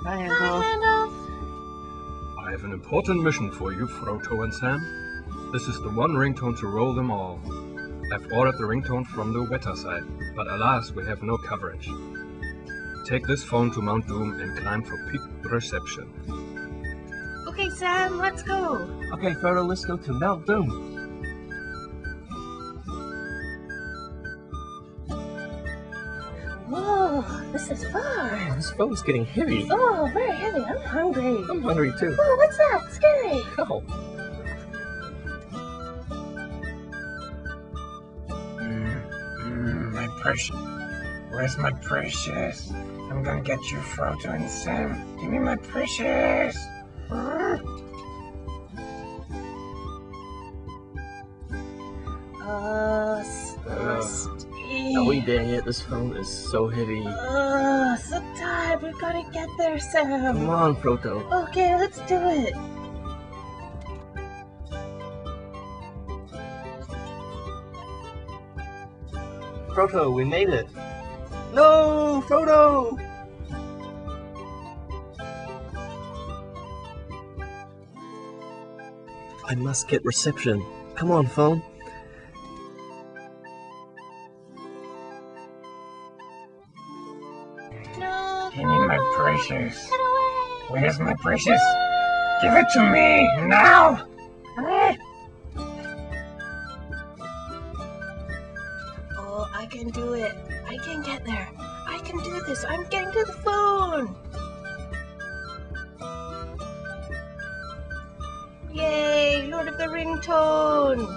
Hi, Hi, Uncle. Randolph. I have an important mission for you, Frodo and Sam. This is the one ringtone to rule them all. I've ordered the ringtone from the wetter side, but alas, we have no coverage. Take this phone to Mount Doom and climb for peak reception. Okay, Sam, let's go. Okay, Frodo, let's go to Mount Doom. Whoa, this is far. Man, this phone's getting heavy. Oh, very heavy. I'm hungry. I'm hungry too. Oh, what's that? Scary. Oh. My precious. Where's my precious? I'm gonna get you, Frodo and Sam. Give me my precious. Are we there yet? This phone is so heavy. So tired. We gotta get there, Sam. Come on, Frodo. Okay, let's do it. Frodo, we made it. No, Frodo! I must get reception. Come on, phone. No. Give me my precious. Get away. Where's my precious? Give it to me now. Oh, I can do it. I can get there. I can do this. I'm getting to the phone. Yay, Lord of the Ringtone.